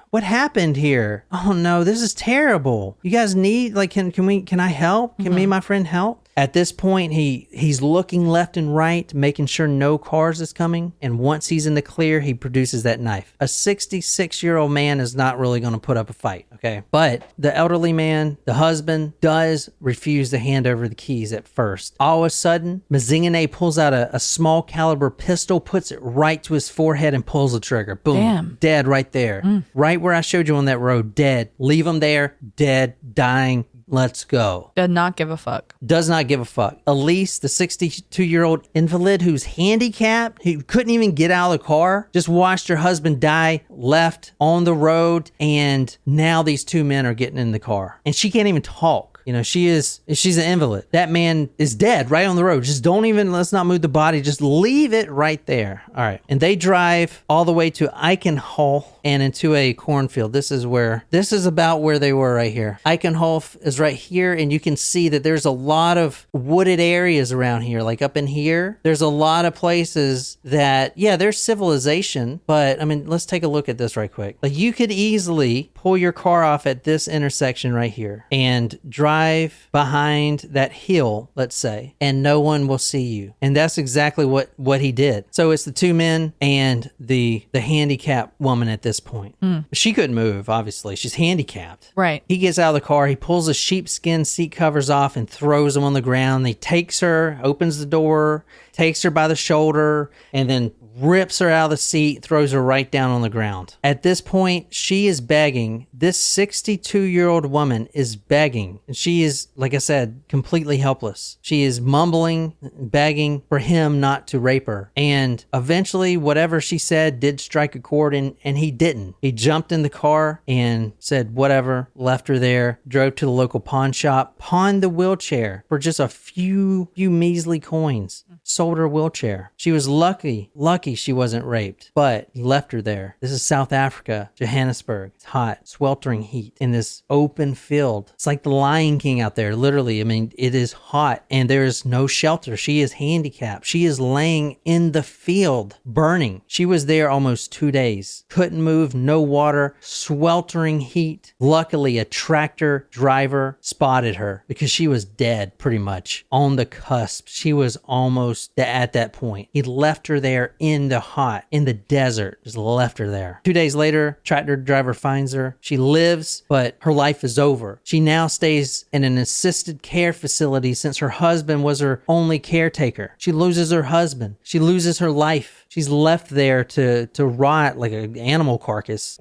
What happened here? Oh no, this is terrible. You guys need, can I help? Can me and my friend help? At this point, he's looking left and right, making sure no cars is coming. And once he's in the clear, he produces that knife. A 66-year-old man is not really going to put up a fight, okay? But the elderly man, the husband, does refuse to hand over the keys at first. All of a sudden, Mazingane pulls out a small caliber pistol, puts it right to his forehead, and pulls the trigger. Boom. Damn. Dead right there. Right where I showed you on that road. Dead. Leave him there. Dead. Dying. Let's go. Does not give a fuck. Does not give a fuck. Elise, the 62-year-old invalid who's handicapped, who couldn't even get out of the car, just watched her husband die, left on the road, and now these two men are getting in the car. And she can't even talk. she's an invalid. That man is dead right on the road. Just let's not move the body. Just leave it right there. All right. And they drive all the way to Eichenhof and into a cornfield. This is about where they were right here. Eichenhof is right here, and you can see that there's a lot of wooded areas around here. Like up in here, there's a lot of places that, there's civilization, but I mean, let's take a look at this right quick. Like you could easily pull your car off at this intersection right here and drive behind that hill, let's say, and no one will see you. And that's exactly what he did. So it's the two men and the handicapped woman at this point. She couldn't move, obviously. She's handicapped. Right. He gets out of the car. He pulls the sheepskin seat covers off and throws them on the ground. He takes her, opens the door, takes her by the shoulder, and then rips her out of the seat, throws her right down on the ground. At this point, she is begging. This 62-year-old woman is begging. And she is, like I said, completely helpless. She is mumbling, begging for him not to rape her. And eventually, whatever she said did strike a chord, and he didn't. He jumped in the car and said whatever, left her there, drove to the local pawn shop, pawned the wheelchair for just a few measly coins. Sold her wheelchair. She was lucky she wasn't raped, but he left her there. This is South Africa, Johannesburg. It's hot, sweltering heat in this open field. It's like the Lion King out there, literally. I mean, it is hot and there is no shelter. She is handicapped. She is laying in the field, burning. She was there almost 2 days. Couldn't move, no water, sweltering heat. Luckily, a tractor driver spotted her because she was dead pretty much on the cusp. She was almost at that point. He left her there in the desert, just left her there. 2 days later, tractor driver finds her. She lives, but her life is over. She now stays in an assisted care facility since her husband was her only caretaker. She loses her husband. She loses her life. She's left there to rot like an animal carcass.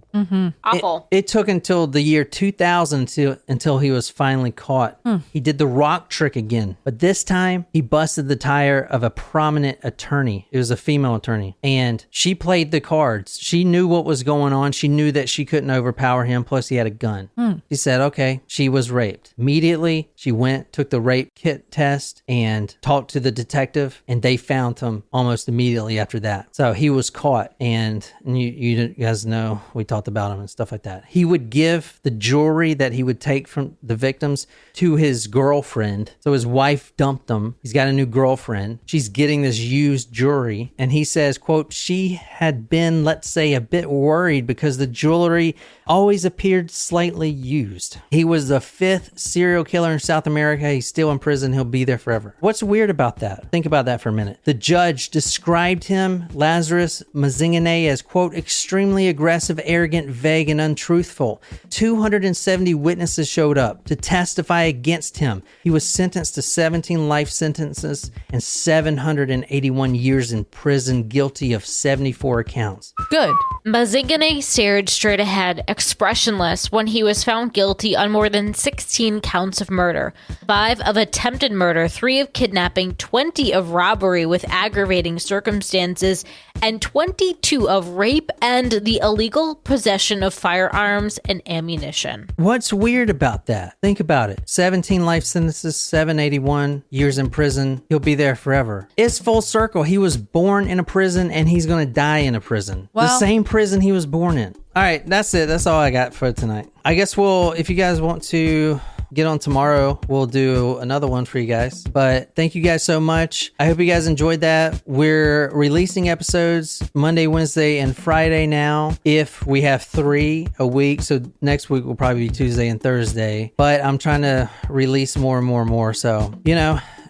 Awful. It took until the year 2000 until he was finally caught. He did the rock trick again, but this time he busted the tire of a prominent attorney. It was a female attorney, and she played the cards. She knew what was going on. She knew that she couldn't overpower him, plus he had a gun. She said, okay, she was raped. Immediately, she went, took the rape kit test, and talked to the detective, and they found him almost immediately after that. So he was caught, and you guys know we talked about him and stuff like that. He would give the jewelry that he would take from the victims to his girlfriend. So his wife dumped him. He's got a new girlfriend. She's getting this used jewelry, and he says, quote, she had been, let's say, a bit worried because the jewelry always appeared slightly used. He was the 5th serial killer in South America. He's still in prison. He'll be there forever. What's weird about that? Think about that for a minute. The judge described him, Lazarus Mazingane, as, quote, extremely aggressive, arrogant, vague, and untruthful. 270 witnesses showed up to testify against him. He was sentenced to 17 life sentences and 781 years in prison, guilty of 74 counts. Good. Mazingane stared straight ahead, expressionless, when he was found guilty on more than 16 counts of murder, 5 of attempted murder, 3 of kidnapping, 20 of robbery with aggravating circumstances, and 22 of rape and the illegal possession of firearms and ammunition. What's weird about that? Think about it. 17 life sentences, 781 years in prison. He'll be there forever. It's full circle. He was born in a prison and he's going to die in a prison. Well, the same prison he was born in. All right, that's it. That's all I got for tonight. I guess if you guys want to get on tomorrow, we'll do another one for you guys. But thank you guys so much. I hope you guys enjoyed that. We're releasing episodes Monday, Wednesday, and Friday now, if we have 3 a week. So next week will probably be Tuesday and Thursday. But I'm trying to release more and more and more. So,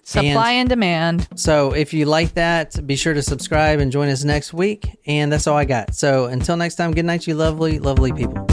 supply and demand. So if you like that, be sure to subscribe and join us next week. And that's all I got. So until next time, good night, you lovely, lovely people.